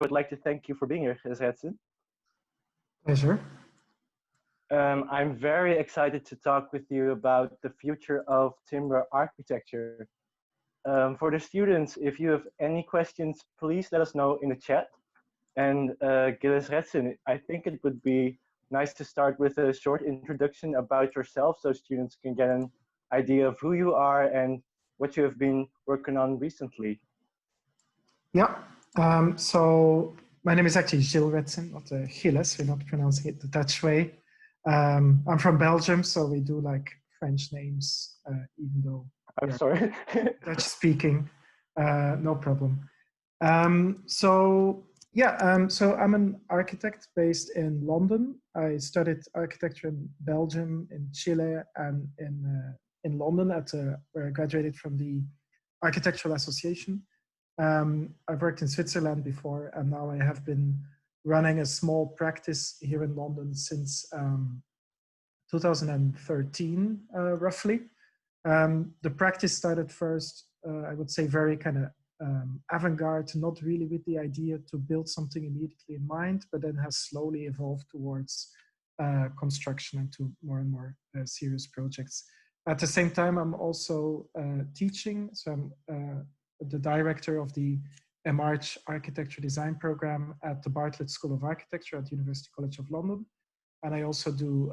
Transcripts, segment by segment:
would like to thank you for being here, Gilles Retsin. Pleasure. I'm very excited to talk with you about the future of timber architecture. For the students, if you have any questions, please let us know in the chat. And Gilles Retsin, I think it would be nice to start with a short introduction about yourself so students can get an idea of who you are and what you have been working on recently. Yeah, so my name is actually Gilles Retsin, not Gilles, we're not pronouncing it the Dutch way. I'm from Belgium, so we do like French names, even though I'm sorry. Dutch speaking, no problem. So I'm an architect based in London. I studied architecture in Belgium, in Chile, and in London where I graduated from the Architectural Association. I've worked in Switzerland before, and now I have been running a small practice here in London since 2013, roughly. The practice started first, I would say, very kind of avant-garde, not really with the idea to build something immediately in mind, but then has slowly evolved towards construction and to more and more serious projects. At the same time, I'm also teaching, so I'm the director of the MArch Architecture Design Program at the Bartlett School of Architecture at University College of London. And I also do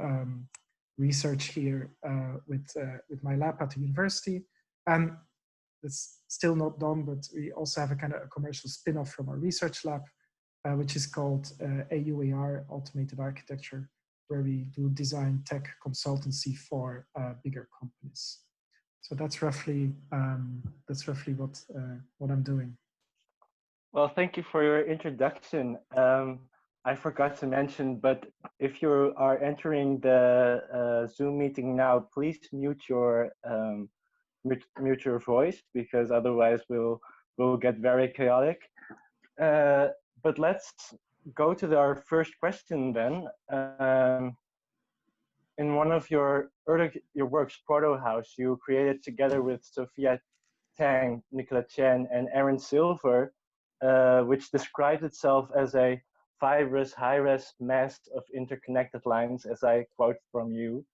research here with my lab at the university. And it's still not done, but we also have a kind of a commercial spin-off from our research lab, which is called AUAR, Automated Architecture, where we do design tech consultancy for bigger companies. So that's roughly what I'm doing. Well, thank you for your introduction. I forgot to mention, but if you are entering the Zoom meeting now, please mute your voice, because otherwise we'll get very chaotic. But let's go to our first question then. In one of your works, Porto House, you created together with Sophia Tang, Nicola Chen, and Aaron Silver, which describes itself as a fibrous, high-res mass of interconnected lines, as I quote from you.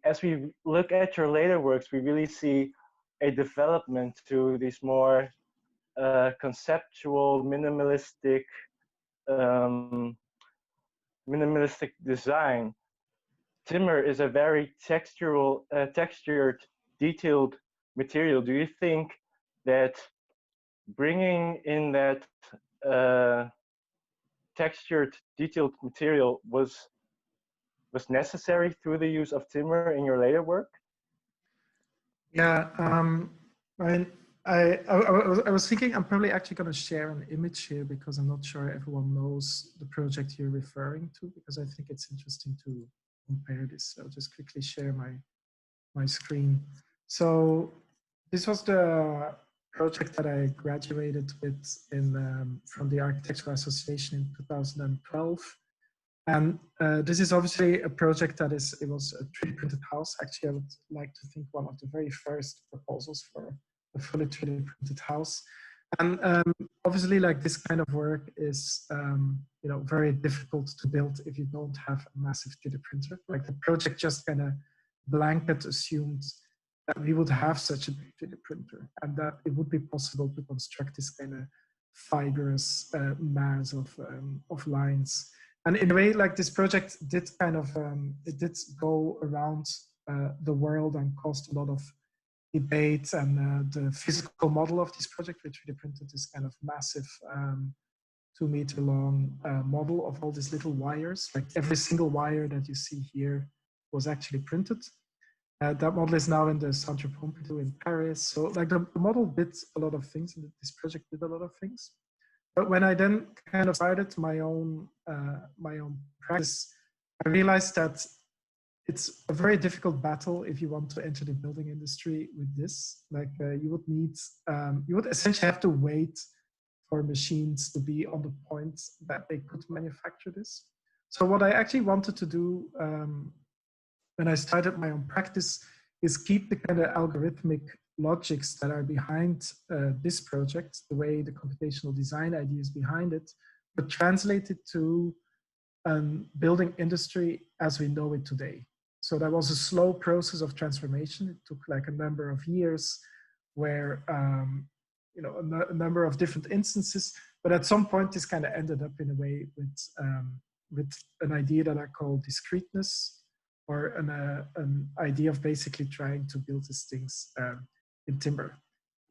As we look at your later works, we really see a development to these more conceptual, minimalistic design. Timber is a very textured, detailed material. Do you think that bringing in that textured, detailed material was necessary through the use of timber in your later work? Yeah, I was thinking I'm probably actually going to share an image here because I'm not sure everyone knows the project you're referring to, because I think it's interesting to compare this. I'll just quickly share my screen. So this was the project that I graduated with from the Architectural Association in 2012. And this is obviously a project that it was a 3D printed house. Actually, I would like to think one of the very first proposals for a fully 3D printed house. And obviously, like, this kind of work is very difficult to build if you don't have a massive 3D printer. Like, the project just kind of blanket assumed that we would have such a big 3D printer and that it would be possible to construct this kind of fibrous mass of lines. And in a way, like, this project did kind of, it did go around the world and caused a lot of debate. And the physical model of this project, which 3D printed this kind of massive 2 meter long model of all these little wires. Like, every single wire that you see here was actually printed. That model is now in the Centre Pompidou in Paris. So, like, the model did a lot of things, and this project did a lot of things. But when I then kind of started my own practice, I realized that it's a very difficult battle if you want to enter the building industry with this. Like, you would essentially have to wait for machines to be on the point that they could manufacture this. So what I actually wanted to do when I started my own practice is keep the kind of algorithmic logics that are behind this project, the way the computational design ideas behind it, but translated to building industry as we know it today. So that was a slow process of transformation. It took like a number of years where, you know, a number of different instances, but at some point this kind of ended up in a way with an idea that I call discreteness, or an idea of basically trying to build these things in timber.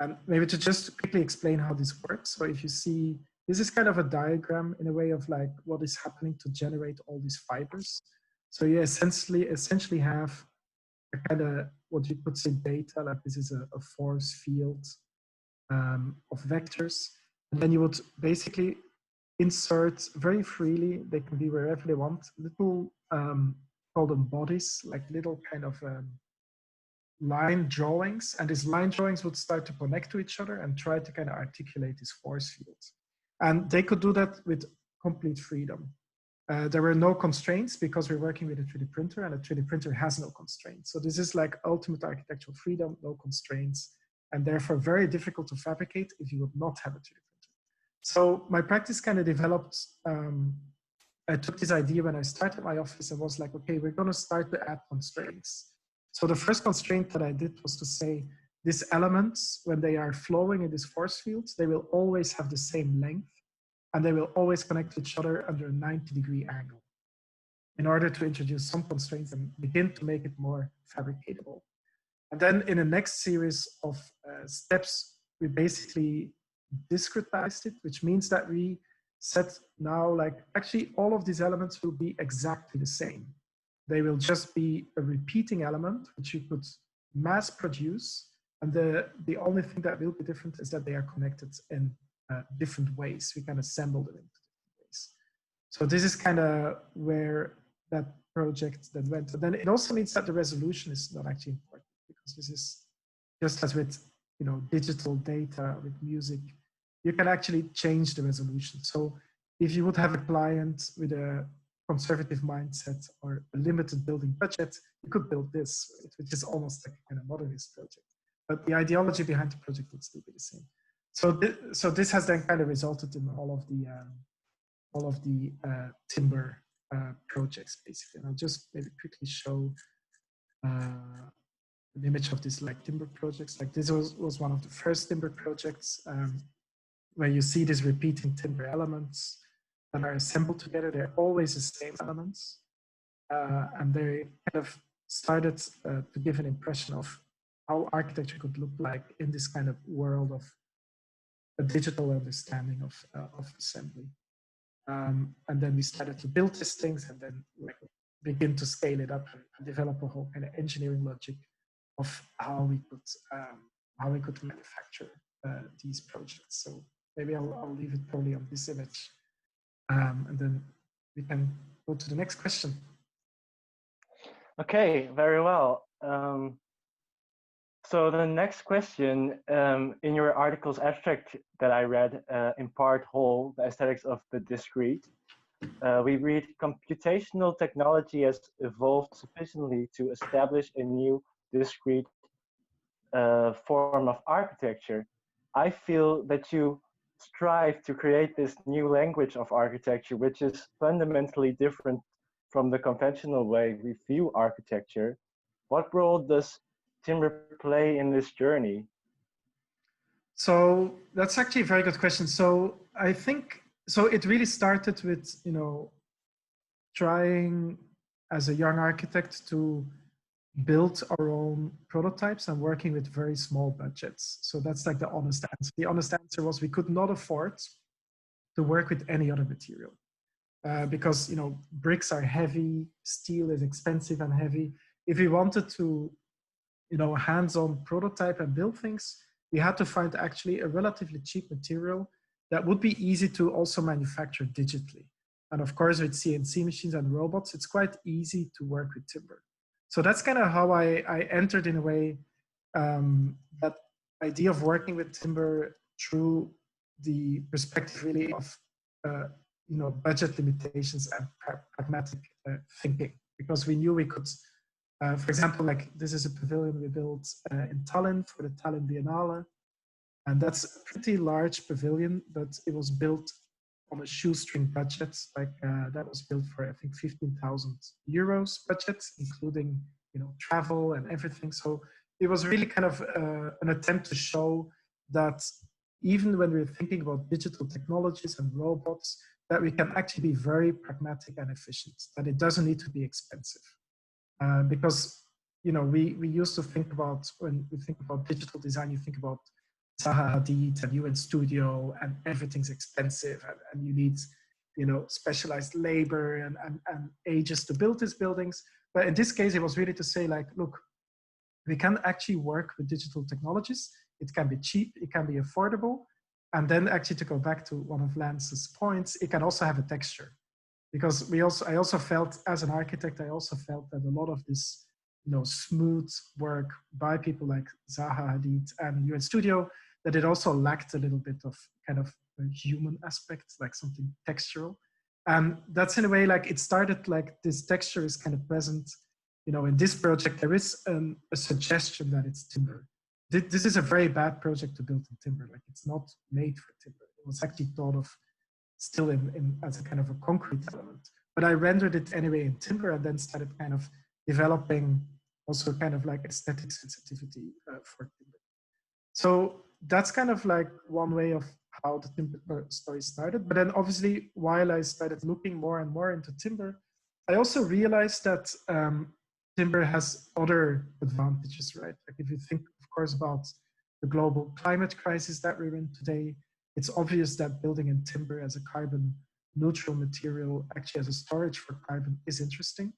And maybe to just quickly explain how this works. So if you see, this is kind of a diagram in a way of like what is happening to generate all these fibers. So you essentially have a kind of what you could say data, like this is a force field of vectors. And then you would basically insert very freely, they can be wherever they want, little, call them bodies, like little kind of line drawings. And these line drawings would start to connect to each other and try to kind of articulate these force fields. And they could do that with complete freedom. There were no constraints because we're working with a 3D printer, and a 3D printer has no constraints. So this is like ultimate architectural freedom, no constraints, and therefore very difficult to fabricate if you would not have a 3D printer. So my practice kind of developed, I took this idea when I started my office and was like, okay, we're going to start to add constraints. So the first constraint that I did was to say, these elements, when they are flowing in these force fields, they will always have the same length, and they will always connect to each other under a 90-degree angle in order to introduce some constraints and begin to make it more fabricatable. And then in the next series of steps, we basically discretized it, which means that we said now, like, actually all of these elements will be exactly the same. They will just be a repeating element, which you could mass produce. And the only thing that will be different is that they are connected in different ways. We can assemble them in different ways. So this is kind of where that project that went. And then it also means that the resolution is not actually important, because this is just as with, you know, digital data, with music, you can actually change the resolution. So if you would have a client with a conservative mindset or a limited building budget, you could build this, which is almost like a kind of modernist project. But the ideology behind the project would still be the same. So this has then kind of resulted in all of the timber projects, basically. And I'll just maybe quickly show an image of this like timber projects. Like this was one of the first timber projects where you see these repeating timber elements that are assembled together. They're always the same elements. And they kind of started to give an impression of how architecture could look like in this kind of world of a digital understanding of assembly. And then we started to build these things, and then like begin to scale it up and develop a whole kind of engineering logic of how we could manufacture these projects. So maybe I'll leave it probably on this image, and then we can go to the next question. Okay, very well. So the next question, in your article's abstract that I read, in part whole, the aesthetics of the discrete, we read computational technology has evolved sufficiently to establish a new discrete form of architecture. I feel that you strive to create this new language of architecture, which is fundamentally different from the conventional way we view architecture. What role does timber play in this journey? So that's actually a very good question. So I think, so it really started with, you know, trying as a young architect to build our own prototypes and working with very small budgets. So that's like the honest answer. The honest answer was we could not afford to work with any other material because, you know, bricks are heavy, steel is expensive and heavy. If we wanted to, you know, hands-on prototype and build things, we had to find actually a relatively cheap material that would be easy to also manufacture digitally. And of course, with CNC machines and robots, it's quite easy to work with timber. So that's kind of how I entered, in a way, that idea of working with timber through the perspective really of you know, budget limitations and pragmatic thinking, because we knew we could For example, like this is a pavilion we built in Tallinn for the Tallinn Biennale. And that's a pretty large pavilion, but it was built on a shoestring budget. Like that was built for, I think, 15,000 euros budget, including, you know, travel and everything. So it was really kind of an attempt to show that even when we're thinking about digital technologies and robots, that we can actually be very pragmatic and efficient, that it doesn't need to be expensive. Because, you know, we used to think about, when we think about digital design, you think about Zaha Hadid and UN Studio, and everything's expensive, and you need, you know, specialized labor and ages to build these buildings. But in this case, it was really to say, like, look, we can actually work with digital technologies. It can be cheap, it can be affordable. And then actually, to go back to one of Lance's points, it can also have a texture. Because I also felt, as an architect, I also felt that a lot of this, you know, smooth work by people like Zaha Hadid and UN Studio, that it also lacked a little bit of kind of a human aspect, like something textural. And that's in a way, like, it started like this texture is kind of present, you know, in this project. There is a suggestion that it's timber. This is a very bad project to build in timber. Like, it's not made for timber. It was actually thought of still as a kind of a concrete element. But I rendered it anyway in timber, and then started kind of developing also kind of like aesthetic sensitivity for timber. So that's kind of like one way of how the timber story started. But then obviously, while I started looking more and more into timber, I also realized that timber has other advantages, right? Like, if you think, of course, about the global climate crisis that we're in today, it's obvious that building in timber as a carbon neutral material, actually as a storage for carbon, is interesting.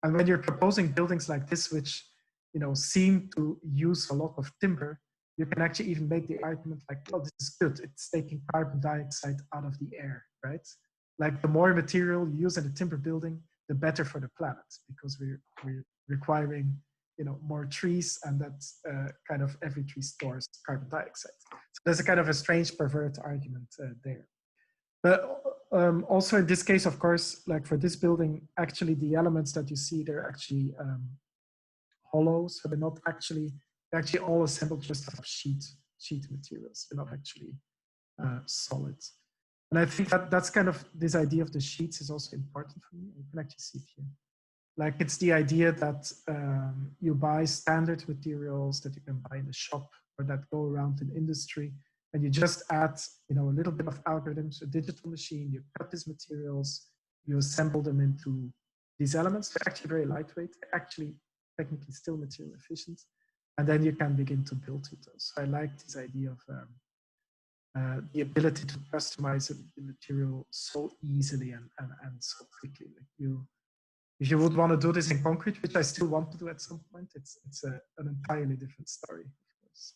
And when you're proposing buildings like this, which, you know, seem to use a lot of timber, you can actually even make the argument like, well, this is good. It's taking carbon dioxide out of the air, right? Like, the more material you use in a timber building, the better for the planet, because we're requiring, you know, more trees, and that's kind of every tree stores carbon dioxide. So there's a kind of a strange pervert argument there. But also in this case, of course, like for this building, actually the elements that you see, they're actually hollow, so they're not actually, they're actually all assembled just out of sheet materials. They're not actually solid. And I think that that's kind of, this idea of the sheets is also important for me. You can actually see it here. Like, it's the idea that you buy standard materials that you can buy in the shop or that go around in industry, and you just add, you know, a little bit of algorithms, a digital machine, you cut these materials, you assemble them into these elements. They're actually very lightweight, actually technically still material efficient, and then you can begin to build with those. So I like this idea of the ability to customize the material so easily and so quickly. Like, if you would want to do this in concrete, which I still want to do at some point, it's an entirely different story, of course.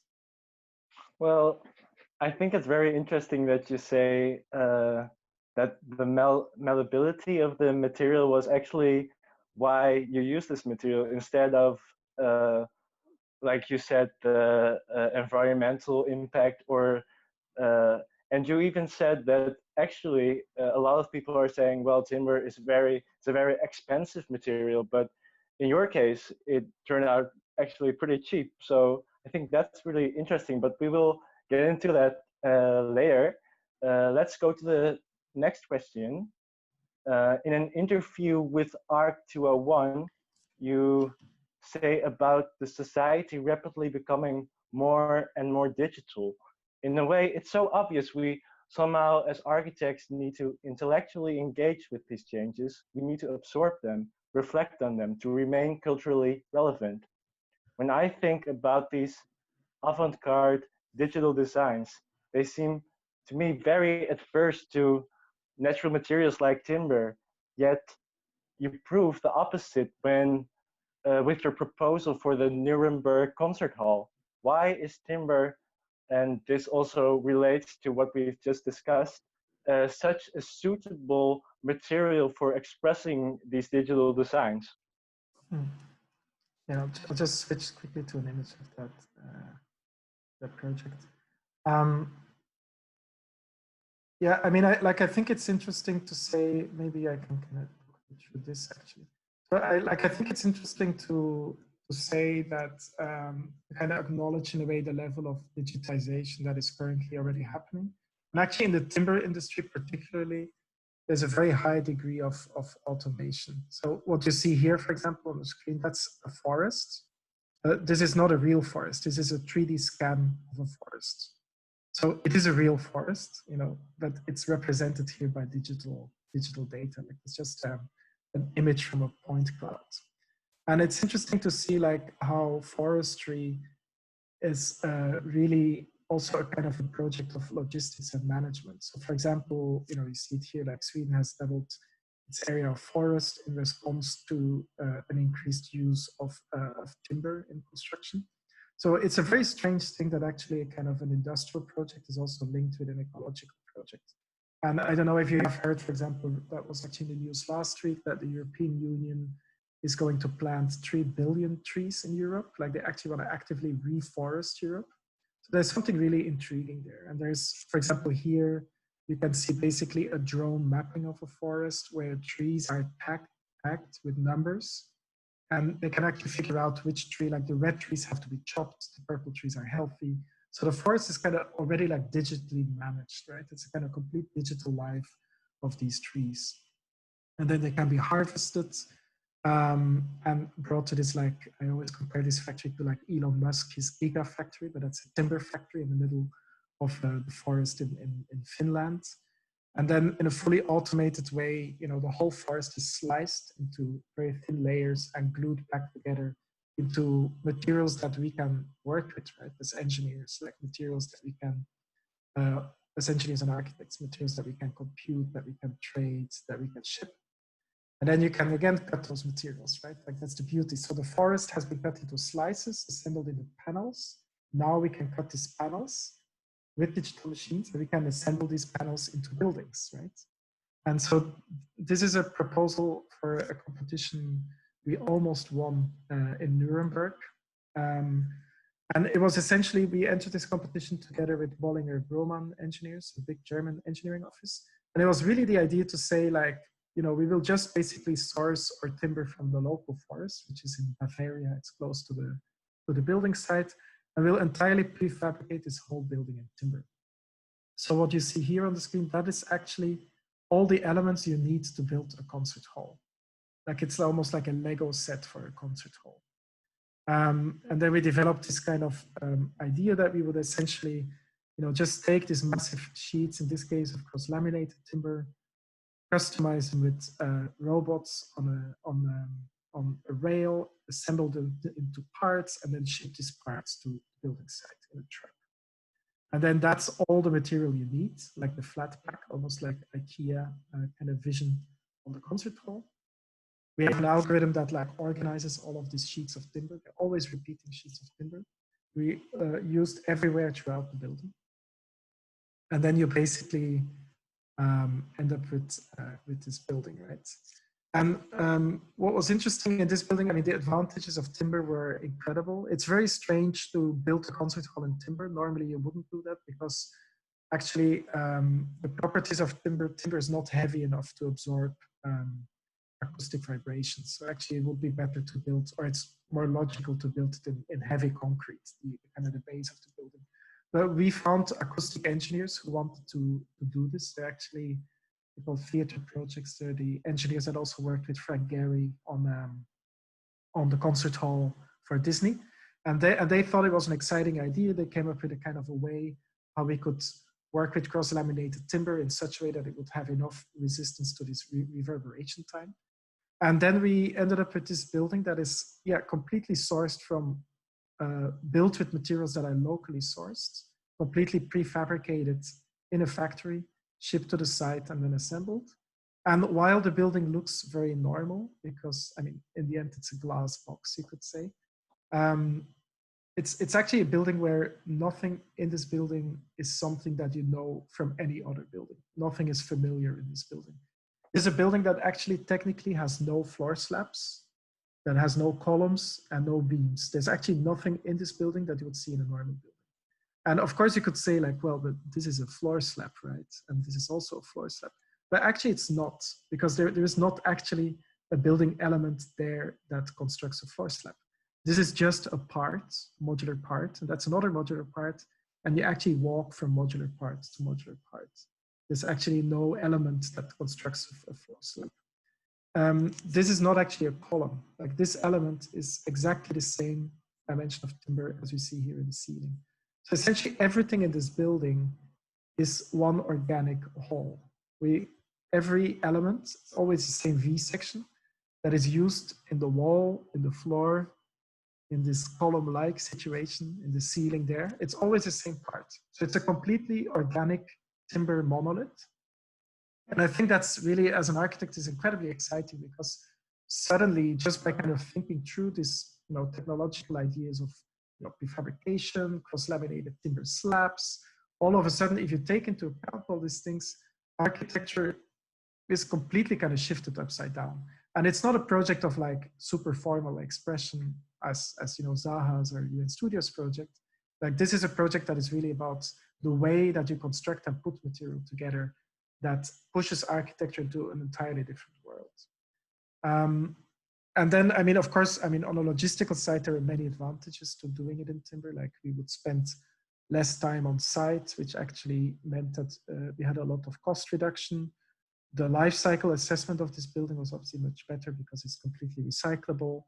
Well, I think it's very interesting that you say that the malleability of the material was actually why you use this material instead of, like you said, the environmental impact, or and you even said that actually a lot of people are saying, well, timber is it's a very expensive material, but in your case, it turned out actually pretty cheap. So I think that's really interesting, but we will get into that later. Let's go to the next question. In an interview with ARC 201, you say about the society rapidly becoming more and more digital. In a way, it's so obvious we somehow, as architects, need to intellectually engage with these changes. We need to absorb them, reflect on them to remain culturally relevant. When I think about these avant-garde digital designs, they seem to me very adverse to natural materials like timber, yet you prove the opposite when with your proposal for the Nuremberg concert hall. Why is timber, and this also relates to what we've just discussed, such a suitable material for expressing these digital designs? Yeah, I'll just switch quickly to an image of that project. Yeah, I mean, I think it's interesting to say, maybe I can kind of look through this actually. So I think it's interesting to say that kind of acknowledge in a way the level of digitization that is currently already happening. And actually in the timber industry particularly, there's a very high degree of automation. So what you see here, for example, on the screen, that's a forest. This is not a real forest. This is a 3D scan of a forest. So it is a real forest, you know, but it's represented here by digital data. Like it's just an image from a point cloud. And it's interesting to see like how forestry is really also a kind of a project of logistics and management. So for example, you know, you see it here, like Sweden has doubled its area of forest in response to an increased use of timber in construction. So it's a very strange thing that actually kind of an industrial project is also linked with an ecological project. And I don't know if you have heard, for example, that was actually in the news last week, that the European Union is going to plant 3 billion trees in Europe. Like they actually want to actively reforest Europe. So there's something really intriguing there. And there's, for example, here, you can see basically a drone mapping of a forest where trees are tagged with numbers. And they can actually figure out which tree, like the red trees have to be chopped, the purple trees are healthy. So the forest is kind of already like digitally managed, right? It's a kind of complete digital life of these trees. And then they can be harvested and brought to this, like, I always compare this factory to like Elon Musk, his Giga factory, but that's a timber factory in the middle of the forest in Finland. And then in a fully automated way, you know, the whole forest is sliced into very thin layers and glued back together into materials that we can work with, right? As engineers, like materials that we can, as engineers and architects, materials that we can compute, that we can trade, that we can ship. And then you can again cut those materials, right? Like that's the beauty. So the forest has been cut into slices, assembled into panels. Now we can cut these panels with digital machines, and we can assemble these panels into buildings, right? And so this is a proposal for a competition we almost won in Nuremberg. And it was essentially, we entered this competition together with Bollinger Grohmann engineers, a big German engineering office. And it was really the idea to say, like, you know, we will just basically source our timber from the local forest, which is in Bavaria. It's close to the building site, and we'll entirely prefabricate this whole building in timber. So what you see here on the screen, that is actually all the elements you need to build a concert hall. Like it's almost like a Lego set for a concert hall. And then we developed this kind of idea that we would essentially, you know, just take these massive sheets, in this case of cross-laminated timber, customize them with robots on a rail, assemble them into parts, and then ship these parts to the building site in a truck. And then that's all the material you need, like the flat pack, almost like IKEA kind of vision on the concert hall. We have an algorithm that like organizes all of these sheets of timber. They're always repeating sheets of timber. We used everywhere throughout the building. And then you basically end up with this building, right? And what was interesting in this building, I mean, the advantages of timber were incredible. It's very strange to build a concert hall in timber. Normally you wouldn't do that because actually the properties of timber is not heavy enough to absorb acoustic vibrations. So actually it would be better to build, or it's more logical to build it in heavy concrete, the kind of the base of the building. But we found acoustic engineers who wanted to do this. They're actually called theater projects. They're the engineers that also worked with Frank Gehry on the concert hall for Disney. And they thought it was an exciting idea. They came up with a kind of a way how we could work with cross-laminated timber in such a way that it would have enough resistance to this reverberation time. And then we ended up with this building that is, yeah, completely sourced from, built with materials that are locally sourced, completely prefabricated in a factory, shipped to the site and then assembled. And while the building looks very normal, because I mean, in the end, it's a glass box, you could say. It's actually a building where nothing in this building is something that you know from any other building. Nothing is familiar in this building. It's a building that actually technically has no floor slabs, that has no columns and no beams. There's actually nothing in this building that you would see in a normal building. And of course you could say like, well, but this is a floor slab, right? And this is also a floor slab. But actually it's not, because there is not actually a building element there that constructs a floor slab. This is just a part, modular part, and that's another modular part. And you actually walk from modular part to modular part. There's actually no element that constructs a floor slab. This is not actually a column. Like this element is exactly the same dimension of timber as we see here in the ceiling. So essentially everything in this building is one organic whole. Every element is always the same V section that is used in the wall, in the floor, in this column-like situation, in the ceiling there. It's always the same part. So it's a completely organic timber monolith. And I think that's really, as an architect, is incredibly exciting because suddenly, just by kind of thinking through this, technological ideas of prefabrication, cross-laminated timber slabs, all of a sudden, if you take into account all these things, architecture is completely kind of shifted upside down. And it's not a project of like super formal expression as Zaha's or UN Studios project. Like this is a project that is really about the way that you construct and put material together that pushes architecture to an entirely different world. And then, of course, on a logistical side, there are many advantages to doing it in timber. Like we would spend less time on site, which actually meant that we had a lot of cost reduction. The life cycle assessment of this building was obviously much better because it's completely recyclable.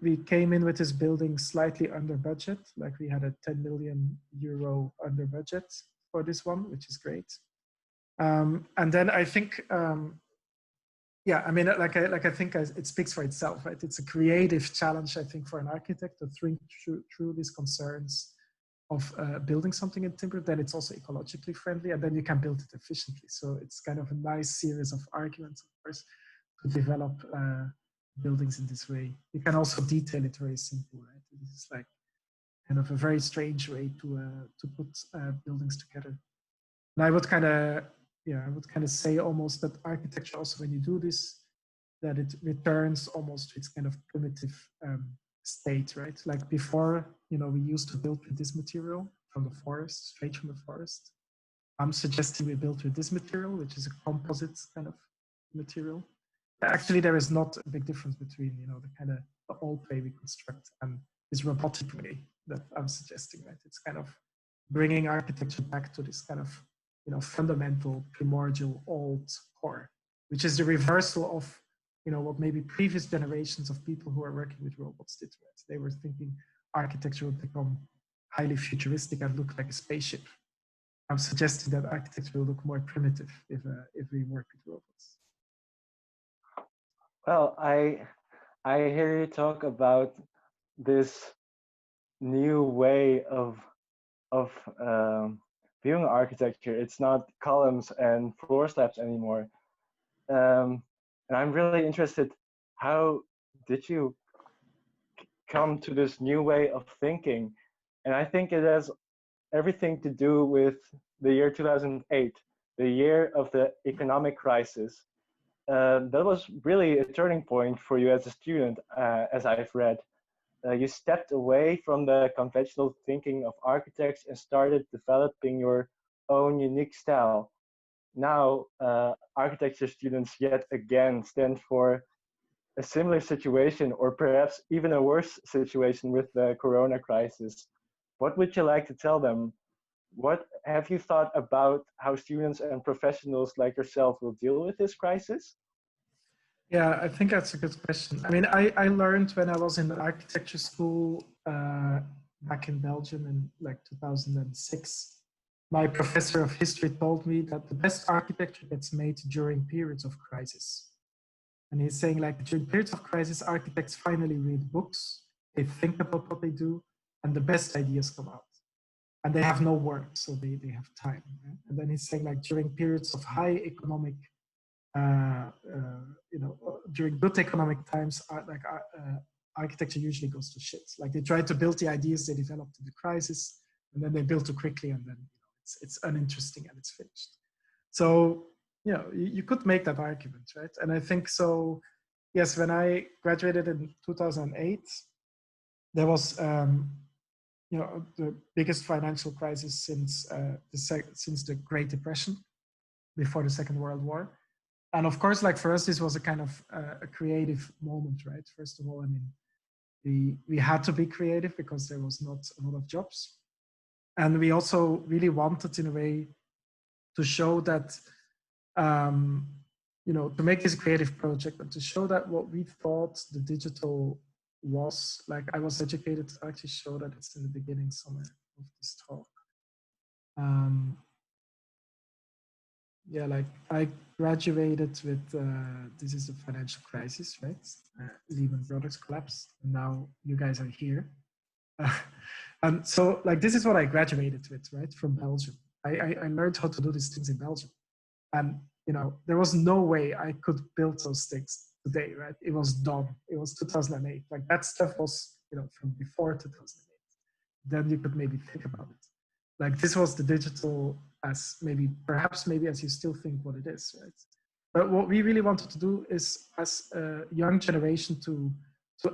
We came in with this building slightly under budget. Like we had a 10 million euro under budget for this one, which is great. And then I think, I think it speaks for itself, right? It's a creative challenge, I think, for an architect to think through these concerns of building something in timber. Then it's also ecologically friendly, and then you can build it efficiently. So it's kind of a nice series of arguments, of course, to develop buildings in this way. You can also detail it very simple, right? This is like kind of a very strange way to put buildings together. And I would kind of say almost that architecture also, when you do this, that it returns almost to its kind of primitive state, right? Like before, we used to build with this material from the forest, straight from the forest. I'm suggesting we build with this material, which is a composite kind of material. Actually, there is not a big difference between, the old way we construct and this robotic way that I'm suggesting, right? It's kind of bringing architecture back to this kind of, fundamental, primordial, old core, which is the reversal of, what maybe previous generations of people who are working with robots did, right? They were thinking architecture would become highly futuristic and look like a spaceship. I'm suggesting that architecture will look more primitive if we work with robots. Well, I hear you talk about this new way of viewing architecture. It's not columns and floor slabs anymore. And I'm really interested, how did you come to this new way of thinking? And I think it has everything to do with the year 2008, the year of the economic crisis. That was really a turning point for you as a student, as I've read. You stepped away from the conventional thinking of architects and started developing your own unique style. Now, architecture students yet again stand for a similar situation, or perhaps even a worse situation with the corona crisis. What would you like to tell them? What have you thought about how students and professionals like yourself will deal with this crisis? Yeah, I think that's a good question. I learned when I was in architecture school back in Belgium in like 2006. My professor of history told me that the best architecture gets made during periods of crisis. And he's saying, like, during periods of crisis, architects finally read books, they think about what they do, and the best ideas come out. And they have no work, so they have time. Right? And then he's saying, like, during periods of high economic, during good economic times, architecture usually goes to shit. Like, they try to build the ideas they developed in the crisis, and then they build too quickly, and then it's uninteresting and it's finished. So, you could make that argument, right? And I think so, yes, when I graduated in 2008, there was, the biggest financial crisis since the Great Depression, before the Second World War. And of course, like for us, this was a kind of a creative moment, right? First of all, I mean, we had to be creative because there was not a lot of jobs. And we also really wanted, in a way, to show that, you know, to make this creative project and to show that what we thought the digital was, like I was educated to actually show that it's in the beginning somewhere of this talk. Yeah, like I graduated with, this is a financial crisis, right? Lehman Brothers collapse. And now you guys are here. And so like, this is what I graduated with, right? From Belgium. I learned how to do these things in Belgium. And, you know, there was no way I could build those things today, right? It was done. It was 2008. Like that stuff was, you know, from before 2008. Then you could maybe think about it. Like this was the digital as maybe, perhaps maybe as you still think what it is, right? But what we really wanted to do is, as a young generation, to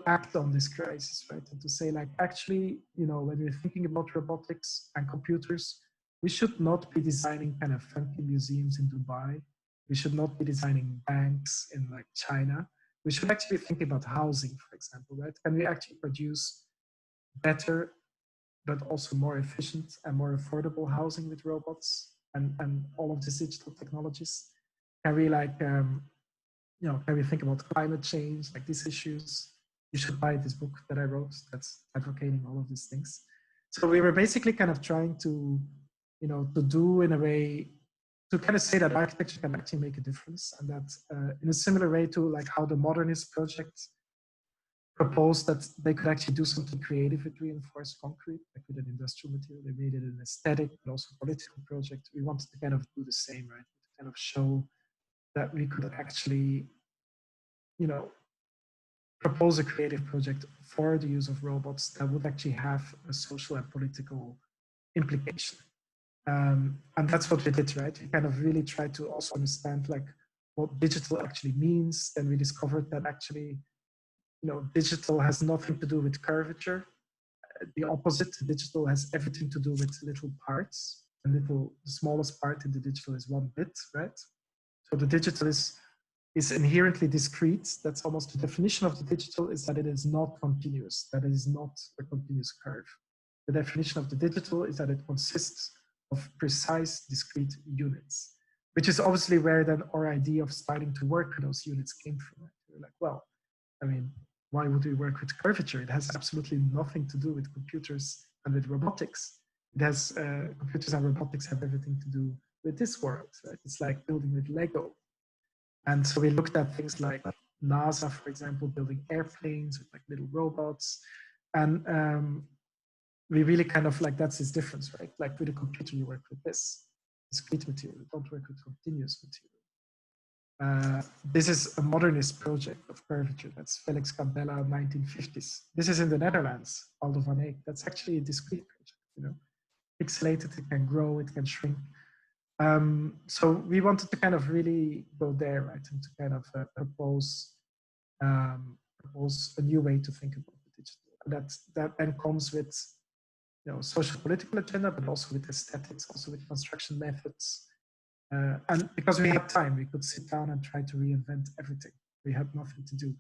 act on this crisis, right? And to say like, actually, you know, when we're thinking about robotics and computers, we should not be designing kind of funky museums in Dubai. We should not be designing banks in like China. We should actually think about housing, for example, right? Can we actually produce better, but also more efficient and more affordable housing with robots and all of these digital technologies? Can we like, you know, can we think about climate change, like these issues? You should buy this book that I wrote that's advocating all of these things. So we were basically kind of trying to, you know, to do in a way, to kind of say that architecture can actually make a difference, and that in a similar way to like how the modernist project proposed that they could actually do something creative with reinforced concrete, like with an industrial material. They made it an aesthetic, but also political project. We wanted to kind of do the same, right? To kind of show that we could actually, you know, propose a creative project for the use of robots that would actually have a social and political implication. And that's what we did, right? We kind of really tried to also understand like what digital actually means. Then we discovered that actually, you know, digital has nothing to do with curvature. The opposite, digital has everything to do with little parts. And the smallest part in the digital is 1 bit, right? So the digital is inherently discrete. That's almost the definition of the digital, is that it is not continuous, that it is not a continuous curve. The definition of the digital is that it consists of precise discrete units, which is obviously where then our idea of starting to work with those units came from. We're like, well, I mean, why would we work with curvature? It has absolutely nothing to do with computers and with robotics. It has, computers and robotics have everything to do with this world, right? It's like building with Lego. And so we looked at things like NASA, for example, building airplanes with like little robots. And we really kind of like, that's this difference, right? Like with a computer, you work with this discrete material, you don't work with continuous material. This is a modernist project of curvature. That's Felix Candela, 1950s. This is in the Netherlands, Aldo van Eyck. That's actually a discrete project, you know, pixelated, it can grow, it can shrink. So we wanted to kind of really go there, right, and to kind of propose a new way to think about the digital. That then comes with, you know, social political agenda, but also with aesthetics, also with construction methods. And because we had time, we could sit down and try to reinvent everything. We had nothing to do,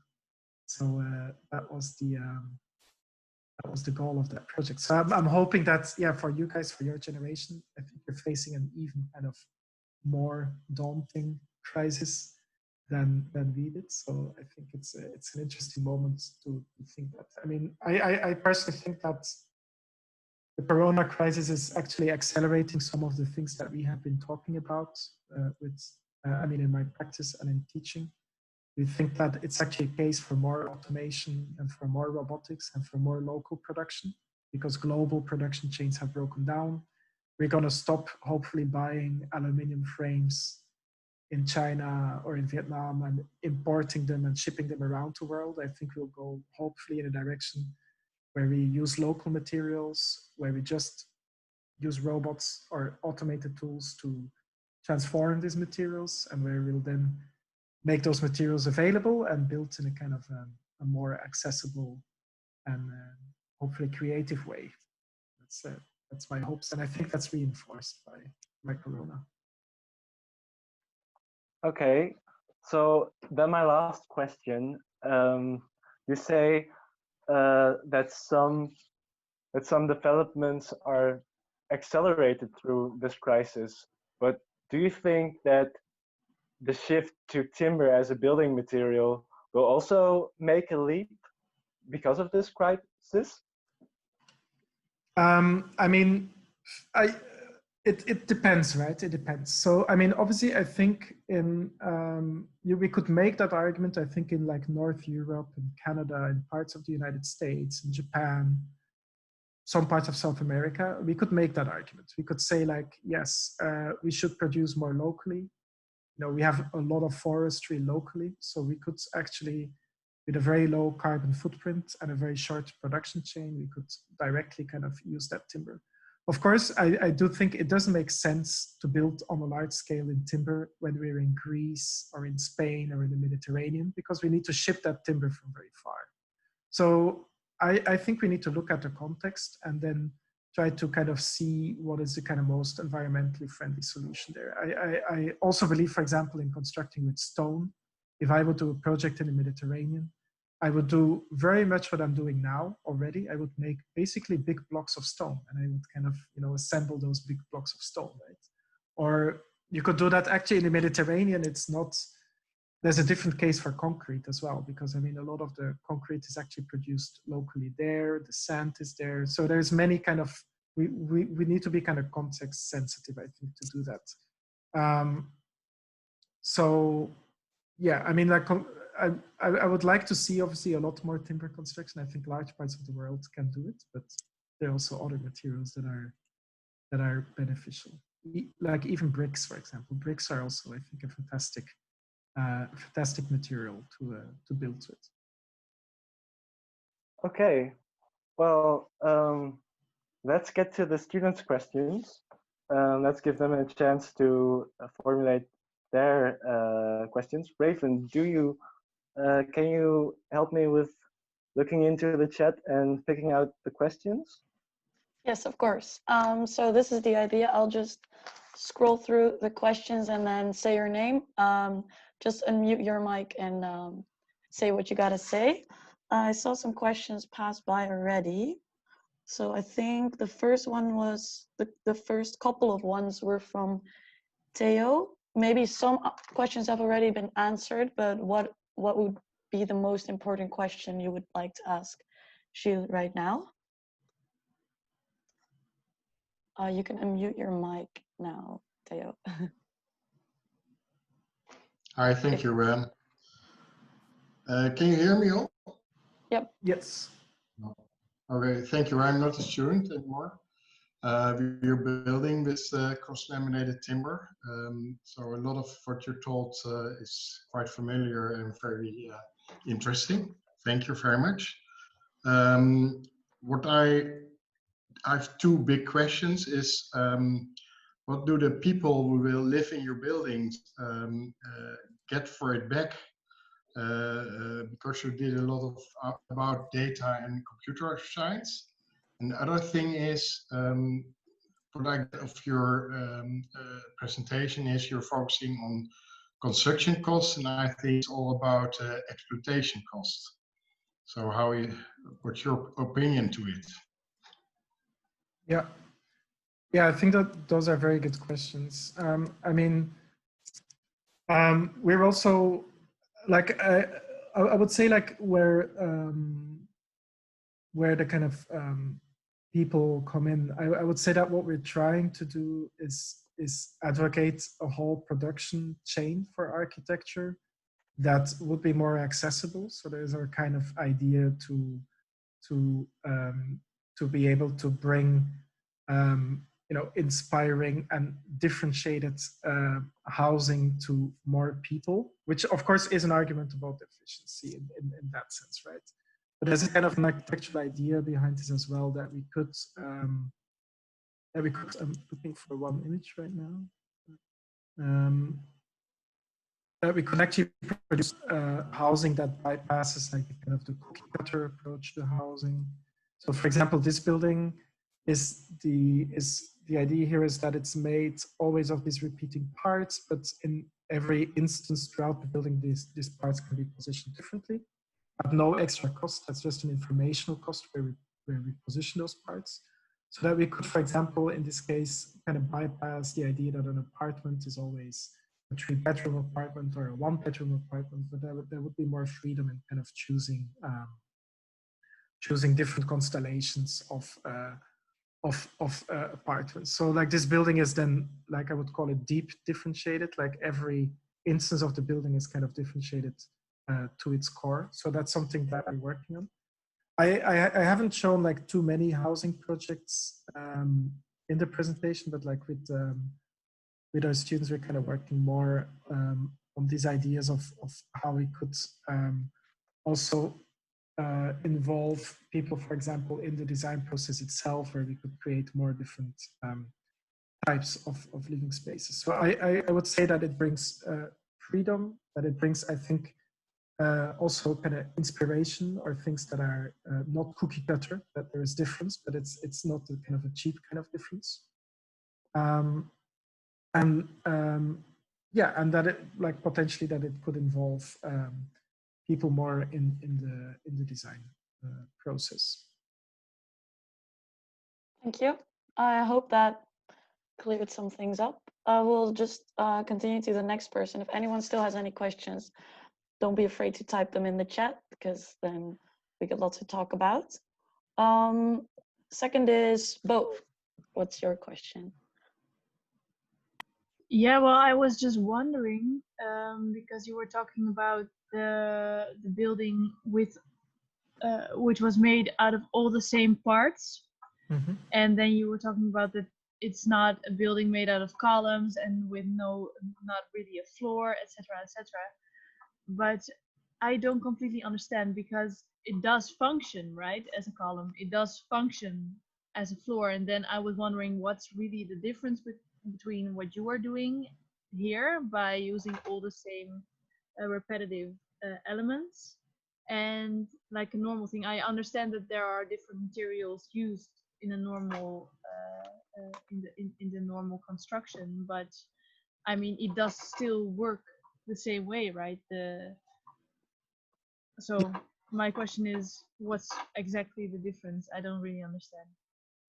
so that was the goal of that project. So I'm hoping that, yeah, for you guys, for your generation, I think you're facing an even kind of more daunting crisis than we did. So I think it's an interesting moment to think that. I mean, I personally think that the Corona crisis is actually accelerating some of the things that we have been talking about I mean, in my practice and in teaching. We think that it's actually a case for more automation and for more robotics and for more local production, because global production chains have broken down. We're going to stop, hopefully, buying aluminium frames in China or in Vietnam and importing them and shipping them around the world. I think we'll go, hopefully, in a direction where we use local materials, where we just use robots or automated tools to transform these materials, and where we'll then make those materials available and built in a kind of a more accessible and hopefully creative way. That's my hopes, and I think that's reinforced by Corona. Okay, So then my last question, you say that some developments are accelerated through this crisis, but do you think that the shift to timber as a building material will also make a leap because of this crisis? I mean, it depends, right? It depends. So, I mean, obviously, I think we could make that argument, I think, in like North Europe and Canada and parts of the United States and Japan, some parts of South America. We could make that argument. We could say like, yes, we should produce more locally. You know, we have a lot of forestry locally, so we could actually, with a very low carbon footprint and a very short production chain, we could directly kind of use that timber. Of course, I do think it doesn't make sense to build on a large scale in timber when we're in Greece or in Spain or in the Mediterranean, because we need to ship that timber from very far. So I think we need to look at the context and then try to kind of see what is the kind of most environmentally friendly solution there. I also believe, for example, in constructing with stone. If I would do a project in the Mediterranean, I would do very much what I'm doing now already. I would make basically big blocks of stone, and I would kind of, you know, assemble those big blocks of stone, right? Or you could do that actually in the Mediterranean. It's not, there's a different case for concrete as well, because I mean, a lot of the concrete is actually produced locally there, the sand is there. So there's many kind of, we need to be kind of context sensitive, I think, to do that. So yeah, I mean, like, I would like to see obviously a lot more timber construction. I think large parts of the world can do it, but there are also other materials that are beneficial. Like even bricks, for example. Bricks are also, I think, a fantastic material to build with. Okay, well, let's get to the students' questions. Let's give them a chance to formulate their questions. Raven, can you help me with looking into the chat and picking out the questions? Yes, of course. So this is the idea. I'll just scroll through the questions and then say your name. Just unmute your mic and say what you gotta say. I saw some questions pass by already. So I think the first one was, the first couple of ones were from Theo. Maybe some questions have already been answered, but what would be the most important question you would like to ask Gilles right now? You can unmute your mic now, Theo. Hi, thank you, Ram. Can you hear me all? Yep. Yes. Okay, thank you. I'm not a student anymore. We're building this cross-laminated timber. So a lot of what you're told is quite familiar and very interesting. Thank you very much. What I have two big questions is, what do the people who will live in your buildings get for it back? Because you did a lot of about data and computer science. And the other thing is, what I get of your presentation is you're focusing on construction costs, and I think it's all about exploitation costs. So what's your opinion to it? Yeah, I think that those are very good questions. I mean, we're also like, I would say like where the kind of people come in, I would say that what we're trying to do is advocate a whole production chain for architecture that would be more accessible. So there's our kind of idea to be able to bring you know, inspiring and differentiated housing to more people, which of course is an argument about efficiency in that sense, right? But there's a kind of an architectural idea behind this as well that we could, I'm looking for one image right now. That we could actually produce housing that bypasses like kind of the cookie cutter approach to housing. So for example, this building is the idea here is that it's made always of these repeating parts, but every instance throughout the building, these parts can be positioned differently. At no extra cost, that's just an informational cost where we position those parts. So that we could, for example, in this case, kind of bypass the idea that an apartment is always a 3-bedroom apartment or a 1-bedroom apartment, but there would be more freedom in kind of choosing different constellations of apartments. So like this building is then, like I would call it, deep differentiated. Like every instance of the building is kind of differentiated to its core. So that's something that I'm working on. I haven't shown like too many housing projects in the presentation, but like with our students, we're kind of working more on these ideas of how we could also involve people, for example, in the design process itself, where we could create more different types of living spaces. So I would say that it brings freedom, that it brings, I think, also kind of inspiration, or things that are not cookie cutter, that there is difference, but it's not a kind of a cheap kind of difference. Yeah, and that it, like, potentially that it could involve people more in the design process. Thank you. I hope that cleared some things up. I will just continue to the next person. If anyone still has any questions, don't be afraid to type them in the chat, because then we get lots to talk about. Second is Bo. What's your question? Yeah, well, I was just wondering, because you were talking about the building with which was made out of all the same parts, and then you were talking about that it's not a building made out of columns and with not really a floor, etc., etc. But I don't completely understand, because it does function, right, as a column. It does function as a floor, and then I was wondering what's really the difference between what you are doing here by using all the same repetitive elements and like a normal thing. I understand that there are different materials used in a normal in the normal construction, but I mean, it does still work the same way, right? So my question is, what's exactly the difference? I don't really understand.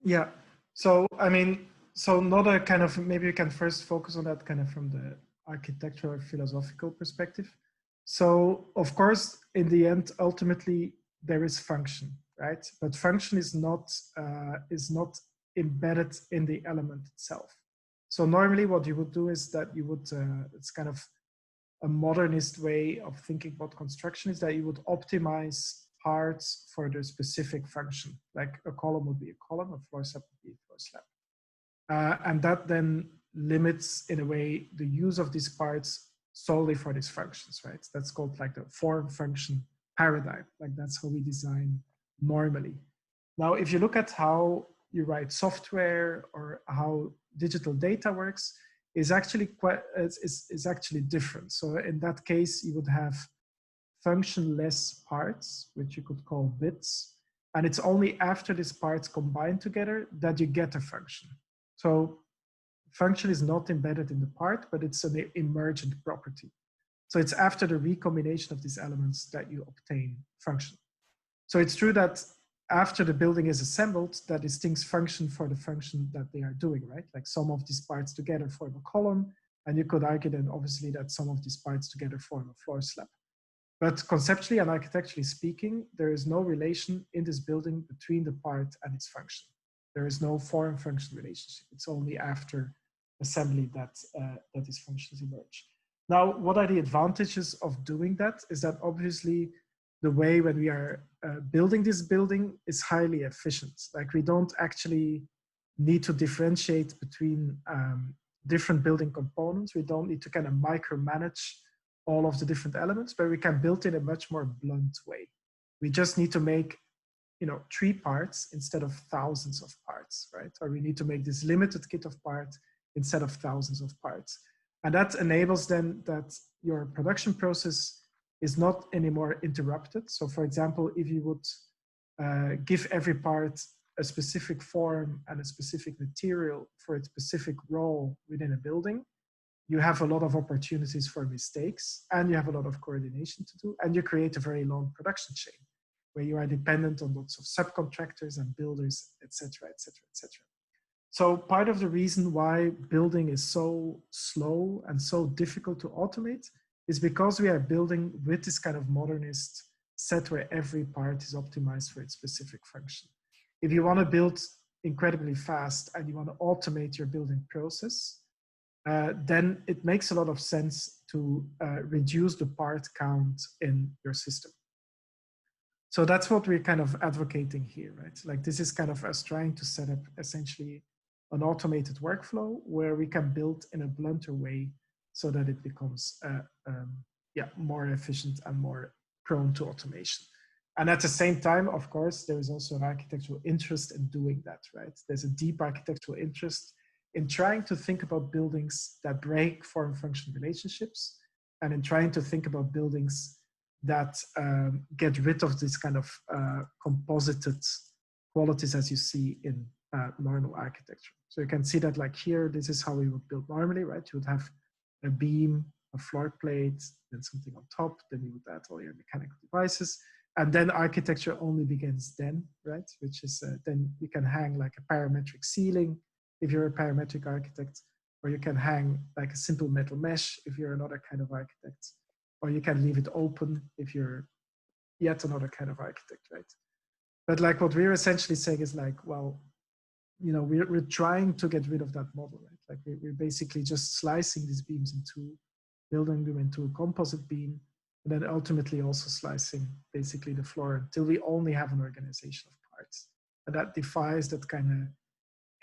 Yeah, so I mean, so not a kind of, maybe we can first focus on that kind of from the architectural or philosophical perspective. So of course, in the end, ultimately there is function, right? But function is not embedded in the element itself. So normally what you would do is that you would, it's kind of a modernist way of thinking about construction, is that you would optimize parts for the specific function. Like a column would be a column, a floor slab would be a floor slab. And that then limits, in a way, the use of these parts solely for these functions, right? That's called like the form function paradigm. Like that's how we design normally. Now, if you look at how you write software or how digital data works, is actually actually different. So in that case, you would have functionless parts, which you could call bits. And it's only after these parts combine together that you get a function. So function is not embedded in the part, but it's an emergent property. So it's after the recombination of these elements that you obtain function. So it's true that after the building is assembled, that these things function for the function that they are doing, right? Like some of these parts together form a column, and you could argue then obviously that some of these parts together form a floor slab. But conceptually and architecturally speaking, there is no relation in this building between the part and its function. There is no form-function relationship. It's only after assembly that these functions emerge. Now, what are the advantages of doing that? Is that obviously the way when we are building this building is highly efficient. Like we don't actually need to differentiate between different building components. We don't need to kind of micromanage all of the different elements, but we can build in a much more blunt way. We just need to make, 3 parts instead of thousands of parts, right? Or we need to make this limited kit of parts instead of thousands of parts. And that enables then that your production process is not anymore interrupted. So for example, if you would give every part a specific form and a specific material for its specific role within a building, you have a lot of opportunities for mistakes, and you have a lot of coordination to do, and you create a very long production chain where you are dependent on lots of subcontractors and builders, etc., etc., etc. So part of the reason why building is so slow and so difficult to automate is because we are building with this kind of modernist set where every part is optimized for its specific function. If you want to build incredibly fast and you want to automate your building process, then it makes a lot of sense to reduce the part count in your system. So that's what we're kind of advocating here, right? Like this is kind of us trying to set up essentially an automated workflow where we can build in a blunter way so that it becomes more efficient and more prone to automation. And at the same time, of course, there is also an architectural interest in doing that, right? There's a deep architectural interest in trying to think about buildings that break form-function relationships, and in trying to think about buildings that get rid of this kind of composited qualities as you see in normal architecture. So you can see that like here, this is how we would build normally, right? You would have a beam, a floor plate, then something on top, then you would add all your mechanical devices. And then architecture only begins then, right? Which is then you can hang like a parametric ceiling if you're a parametric architect, or you can hang like a simple metal mesh if you're another kind of architect, or you can leave it open if you're yet another kind of architect, right? But like what we're essentially saying is like, well, you know, we're trying to get rid of that model, right? Like we're basically just slicing these beams in two, building them into a composite beam, and then ultimately also slicing basically the floor until we only have an organization of parts. And that defies that kind of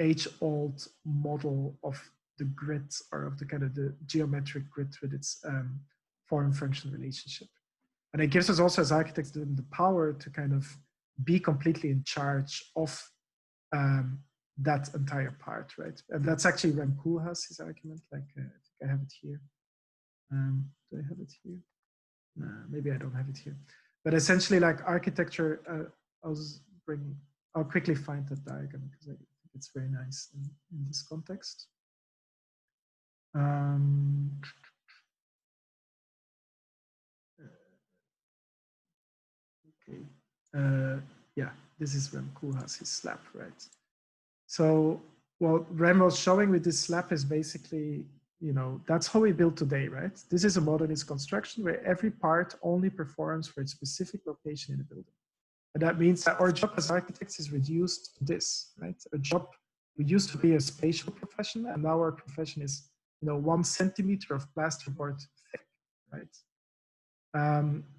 age-old model of the grid, or of the kind of the geometric grid with its form-function relationship. And it gives us also as architects the power to kind of be completely in charge of that entire part, right? And that's actually Rem Koolhaas, his argument. Like I think I have it here. Do I have it here? No, maybe I don't have it here. But essentially, like architecture, I'll quickly find that diagram because I think it's very nice in this context. Okay. Yeah, this is Rem Koolhaas, his slab, right? So what Rem was showing with this slab is basically, you know, that's how we build today, right? This is a modernist construction where every part only performs for its specific location in the building. And that means that our job as architects is reduced to this, right? A job, we used to be a spatial profession, and now our profession is, you know, 1 centimeter of plasterboard thick, right?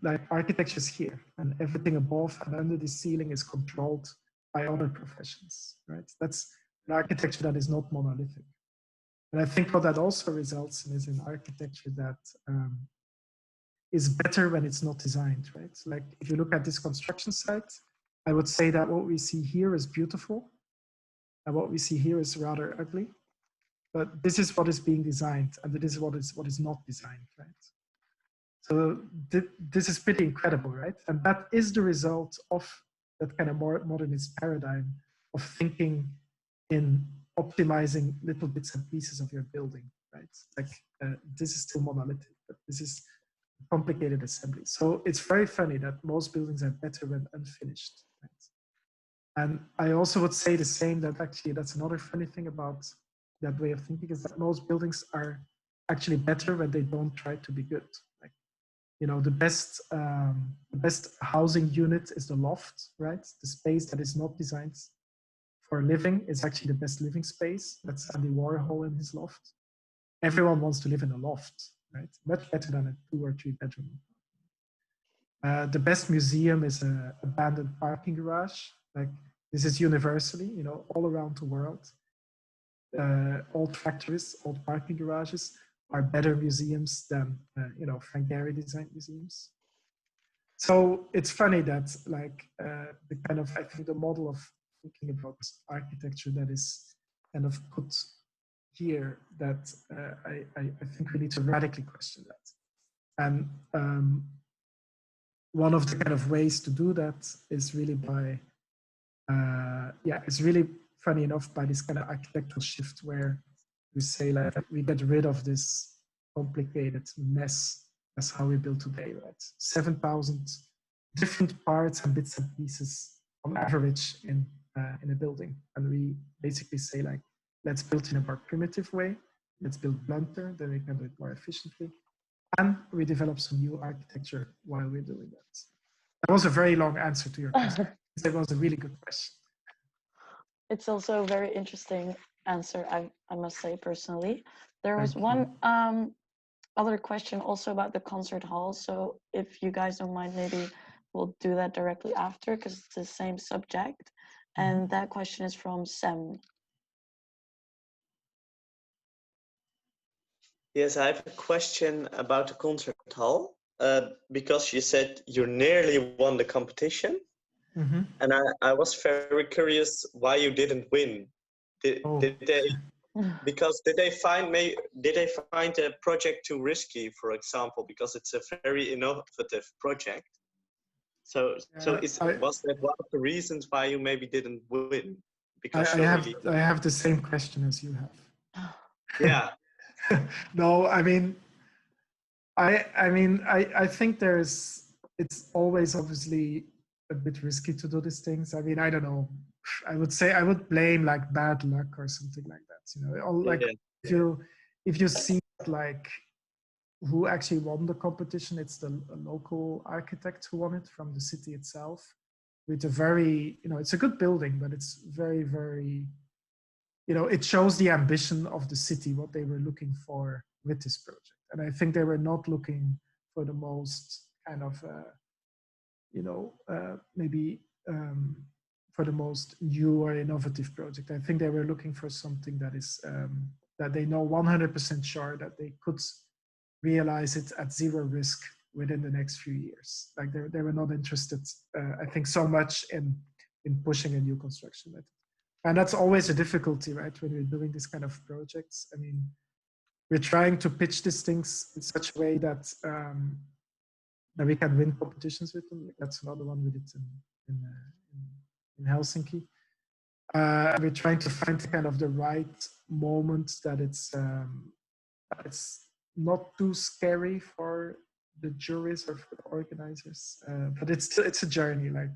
Like architecture is here, and everything above and under the ceiling is controlled by other professions, right? That's an architecture that is not monolithic. And I think what that also results in is an architecture that is better when it's not designed, right? Like if you look at this construction site, I would say that what we see here is beautiful, and what we see here is rather ugly. But this is what is being designed, and this is what is not designed, right? So this is pretty incredible, right? And that is the result of that kind of more modernist paradigm of thinking in optimizing little bits and pieces of your building, right? Like this is still monolithic, but this is complicated assembly. So it's very funny that most buildings are better when unfinished, right? And I also would say the same, that actually that's another funny thing about that way of thinking, is that most buildings are actually better when they don't try to be good. Like, you know, the best housing unit is the loft, right? The space that is not designed for living is actually the best living space. That's Andy Warhol in his loft. Everyone wants to live in a loft, right? Much better than a 2 or 3 bedroom. The best museum is an abandoned parking garage. Like this is universally, you know, all around the world. Old factories, old parking garages are better museums than, you know, Frank Gehry designed museums. So it's funny that like the kind of, I think the model of thinking about architecture that is kind of put here, that I think we need to radically question that. And one of the kind of ways to do that is really by, it's really funny enough by this kind of architectural shift where we say like we get rid of this complicated mess as how we build today, right? 7,000 different parts and bits and pieces on average in a building. And we basically say like, let's build in a more primitive way. Let's build blunter, then we can do it more efficiently. And we develop some new architecture while we're doing that. That was a very long answer to your question. That was a really good question. It's also a very interesting answer, I must say personally. There was Thank one other question also about the concert hall. So if you guys don't mind, maybe we'll do that directly after because it's the same subject. And that question is from Sam. Yes, I have a question about the concert hall because you said you nearly won the competition. And I was very curious why you didn't win. Did they? Because did they find a project too risky, for example? Because it's a very innovative project. So was that one of the reasons why you maybe didn't win? Because I have the same question as you have. Yeah. No, I mean, I think it's always obviously a bit risky to do these things. I mean, I don't know. I would blame like bad luck or something like that. You know, like if you see like who actually won the competition, it's the local architect who won it from the city itself, with a very, it's a good building, but it's very, very, it shows the ambition of the city, what they were looking for with this project. And I think they were not looking for the most kind of, maybe for the most new or innovative project. I think they were looking for something that is, that they know 100% sure that they could realize it at zero risk within the next few years. Like they were not interested, I think, so much in pushing a new construction method. And that's always a difficulty, right? When we're doing this kind of projects. I mean, we're trying to pitch these things in such a way that that we can win competitions with them. That's another one we did in Helsinki. We're trying to find kind of the right moment that it's not too scary for the juries or for the organizers, but it's a journey. Like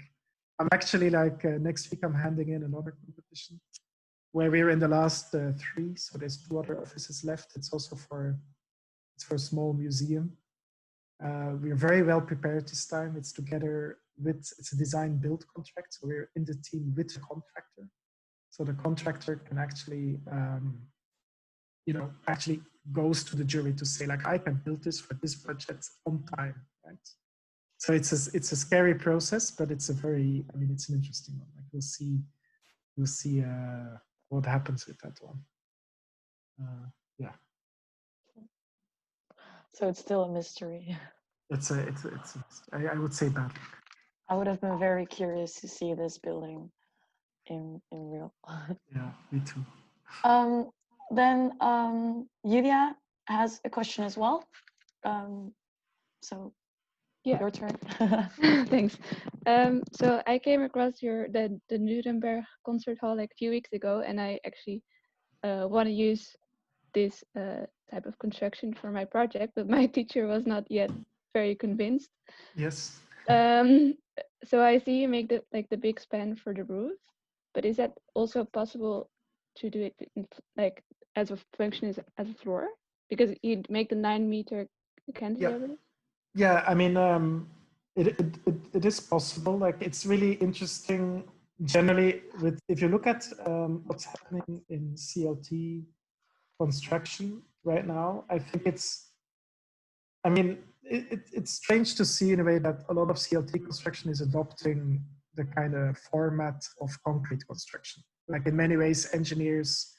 I'm actually like next week I'm handing in another competition where we're in the last 3, so there's 2 other offices left. It's also for a small museum. We're very well prepared this time. It's together it's a design build contract, so we're in the team with the contractor. So the contractor can actually, actually goes to the jury to say like, I can build this for this budget on time, right? So it's a scary process, but it's it's an interesting one. Like we'll see what happens with that one. Yeah. So it's still a mystery. It's I would say bad luck. I would have been very curious to see this building in real. Yeah, me too. Then Yulia has a question as well. So yeah, your turn. Thanks. So I came across the Nuremberg concert hall like a few weeks ago, and I actually want to use this type of construction for my project, but my teacher was not yet very convinced. Yes. So I see you make the big span for the roof, but is that also possible to do it like as a function as a floor? Because you make the 9-meter cantilever. Yeah, I mean, it is possible. Like it's really interesting. Generally, if you look at what's happening in CLT construction right now, I think it's strange to see in a way that a lot of CLT construction is adopting the kind of format of concrete construction. Like in many ways, engineers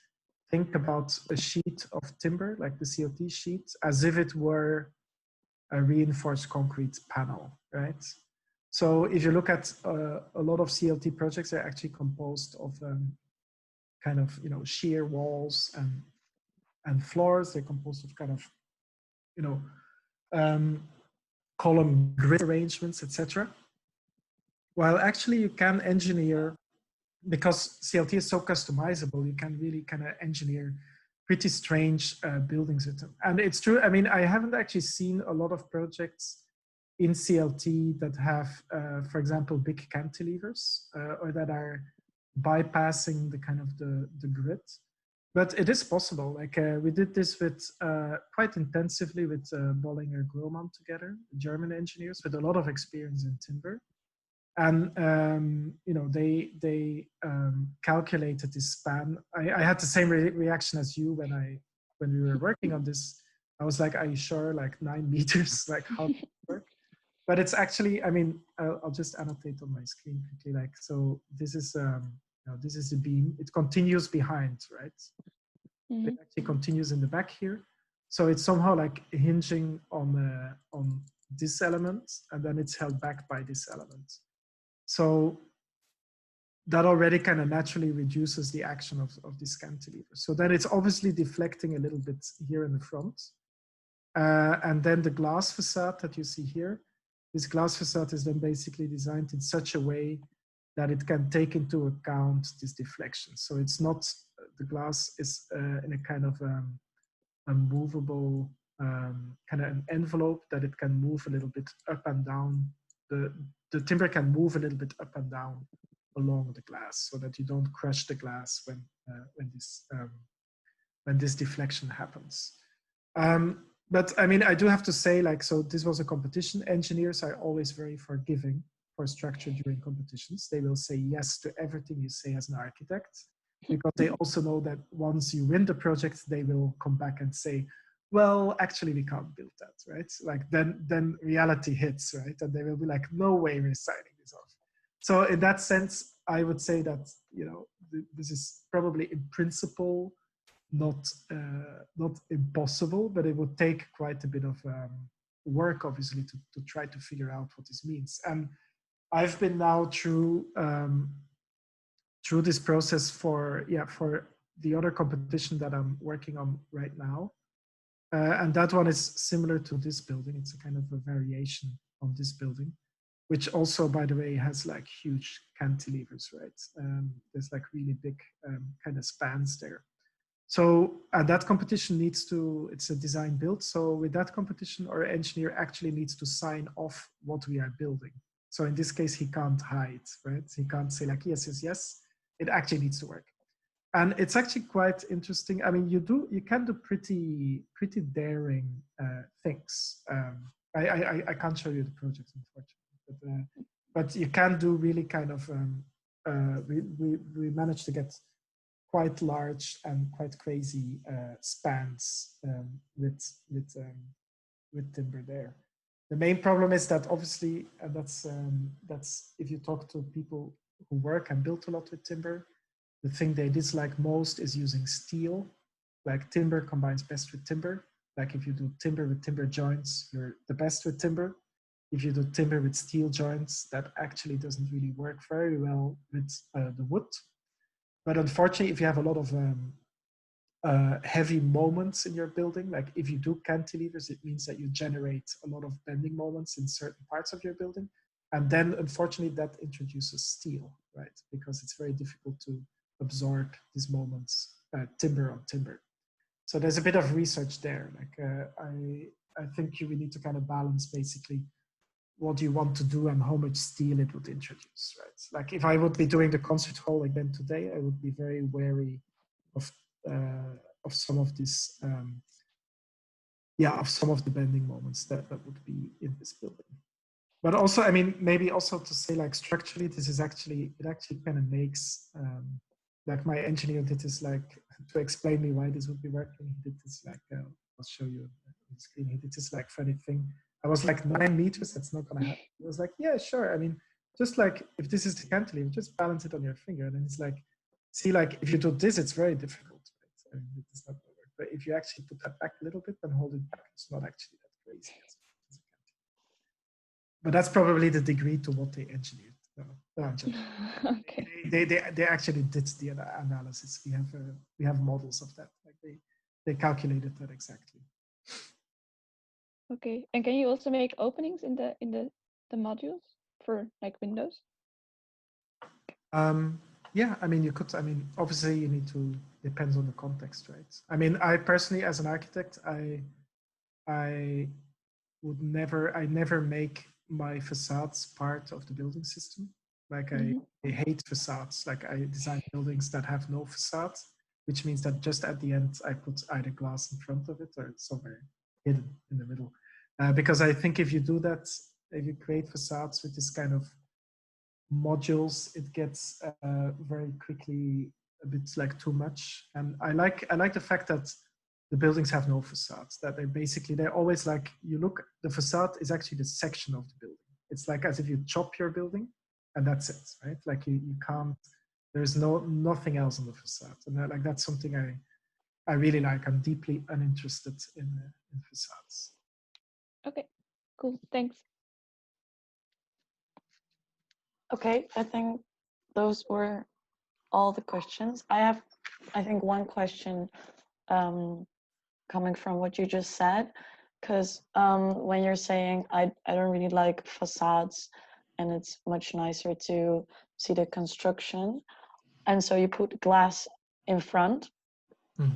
think about a sheet of timber, like the CLT sheet, as if it were a reinforced concrete panel, right? So if you look at a lot of CLT projects, they're actually composed of kind of shear walls and floors. They're composed of kind of column grid arrangements, etc. While actually you can engineer, because CLT is so customizable, you can really kind of engineer pretty strange buildings with them. And it's true, I mean, I haven't actually seen a lot of projects in CLT that have, for example, big cantilevers or that are bypassing the kind of the grid. But it is possible. Like we did this with quite intensively with Bollinger Grohmann together, German engineers with a lot of experience in timber. And you know, they calculated this span. I had the same reaction as you when we were working on this. I was like, "Are you sure? Like 9 meters? Like how does it work?" But it's actually, I mean, I'll just annotate on my screen quickly. Like, so this is you know, this is the beam. It continues behind, right? Mm-hmm. It actually continues in the back here. So it's somehow like hinging on this element, and then it's held back by this element. So that already kind of naturally reduces the action of this cantilever. So then it's obviously deflecting a little bit here in the front. And then the glass facade that you see here, this glass facade is then basically designed in such a way that it can take into account this deflection. So it's not, the glass is in a kind of a movable kind of an envelope that it can move a little bit up and down. The timber can move a little bit up and down along the glass so that you don't crush the glass when this deflection happens. But I mean, I do have to say, like, so this was a competition. Engineers are always very forgiving for structure during competitions. They will say yes to everything you say as an architect, because they also know that once you win the project, they will come back and say, well, actually, we can't build that, right? Like then reality hits, right? And they will be like, no way we're signing this off. So in that sense, I would say that, you know, this is probably in principle not impossible, but it would take quite a bit of work, obviously, to try to figure out what this means. And I've been now through this process for the other competition that I'm working on right now. And that one is similar to this building. It's a kind of a variation on this building, which also, by the way, has like huge cantilevers, right? There's like really big kind of spans there. So that competition it's a design build. So with that competition, our engineer actually needs to sign off what we are building. So in this case, he can't hide, right? He can't say like, yes, yes, yes. It actually needs to work. And it's actually quite interesting. I mean, you can do pretty daring things. I can't show you the project, unfortunately, but you can do really kind of. We managed to get quite large and quite crazy spans with timber there. The main problem is that obviously, and that's if you talk to people who work and build a lot with timber. The thing they dislike most is using steel. Like timber combines best with timber. Like if you do timber with timber joints, you're the best with timber. If you do timber with steel joints, that actually doesn't really work very well with the wood. But unfortunately, if you have a lot of heavy moments in your building, like if you do cantilevers, it means that you generate a lot of bending moments in certain parts of your building. And then unfortunately, that introduces steel, right? Because it's very difficult to absorb these moments, timber on timber. So there's a bit of research there. Like I think we need to kind of balance basically what you want to do and how much steel it would introduce, right? Like if I would be doing the concert hall again today, I would be very wary of some of this, of some of the bending moments that would be in this building. But also, I mean, maybe also to say like structurally, it actually kind of makes, like my engineer did this like, to explain me why this would be working, he did this like, I'll show you on the screen, he did this like funny thing. I was like 9 meters, that's not gonna happen. He was like, yeah, sure. I mean, just like, if this is the cantilever, just balance it on your finger. And then it's like, see, like if you do this, it's very difficult. Right? I mean, it's not gonna work. But if you actually put that back a little bit and hold it back, it's not actually that crazy. But that's probably the degree to what they engineered. No, okay. They actually did the analysis. We have models of that. Like they calculated that exactly. Okay, and can you also make openings in the modules for like windows? Yeah, I mean, you could, I mean, obviously you need to, depends on the context, right? I mean, I personally, as an architect, I never make my facades part of the building system. Like I hate facades. Like I design buildings that have no facade, which means that just at the end, I put either glass in front of it or somewhere hidden in the middle. Because I think if you do that, if you create facades with this kind of modules, it gets very quickly a bit like too much. And I like the fact that the buildings have no facades, that they're always like, you look, the facade is actually the section of the building. It's like as if you chop your building and that's it, right? Like you can't, there's nothing else on the facade. And like that's something I really like. I'm deeply uninterested in facades. Okay, cool, thanks. Okay, I think those were all the questions. I have, I think, one question coming from what you just said, because when you're saying I don't really like facades and it's much nicer to see the construction, and so you put glass in front,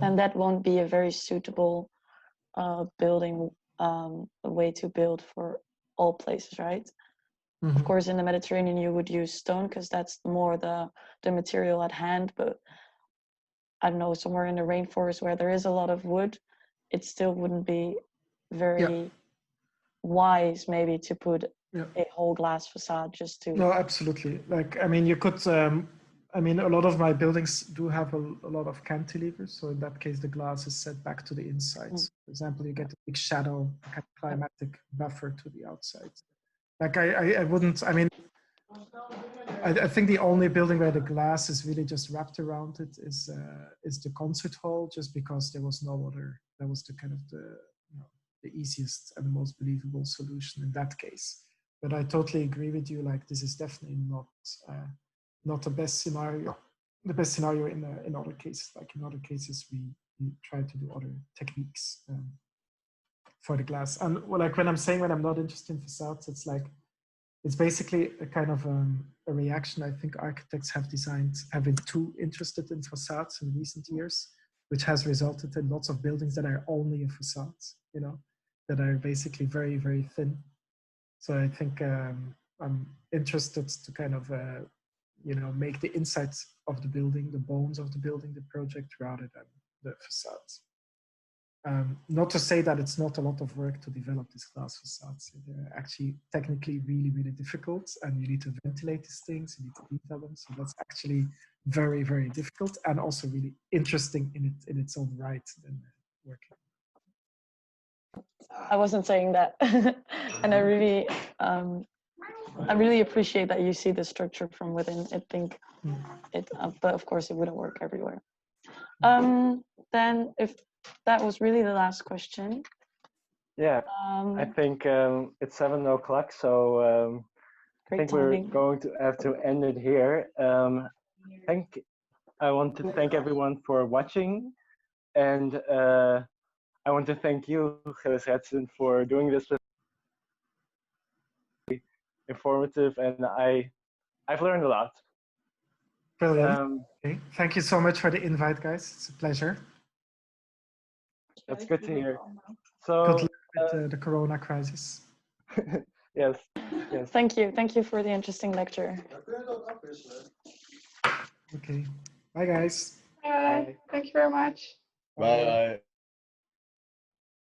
and that won't be a very suitable building way to build for all places, right? Of course, in the Mediterranean, you would use stone because that's more the material at hand. But I don't know, somewhere in the rainforest where there is a lot of wood, it still wouldn't be very wise, maybe, to put a whole glass facade just to. No, absolutely. Like, I mean, you could. I mean, a lot of my buildings do have a lot of cantilevers, so in that case, the glass is set back to the inside. So for example, you get a big shadow, a kind of climatic buffer to the outside. Like I wouldn't, I mean, I think the only building where the glass is really just wrapped around it is the concert hall, just because there was no other, that was the kind of the easiest and the most believable solution in that case. But I totally agree with you, like this is definitely not the best scenario. The best scenario in other cases, like in other cases, we try to do other techniques for the glass. And like when I'm saying when I'm not interested in facades, it's like it's basically a kind of a reaction. I think architects have been too interested in facades in recent years, which has resulted in lots of buildings that are only a facades, you know, that are basically very, very thin. So I think I'm interested to kind of, you know, make the insides of the building, the bones of the building, the project, rather than the facades. Not to say that it's not a lot of work to develop these glass facades. They're actually technically really, really difficult, and you need to ventilate these things, you need to detail them. So that's actually very, very difficult, and also really interesting in its own right than working. I wasn't saying that, and I really appreciate that you see the structure from within. I think it, but of course, it wouldn't work everywhere. Then, if that was really the last question. Yeah, I think it's 7 o'clock, so I think we're going to have to end it here. I want to thank everyone for watching, and I want to thank you, Gilles Retsin, for doing this with me. Informative, and I've learned a lot. Brilliant. Okay. Thank you so much for the invite, guys. It's a pleasure. That's good to hear. So good luck with the Corona crisis. Yes. Thank you for the interesting lecture. Okay. Bye, guys. Bye. Thank you very much. Bye.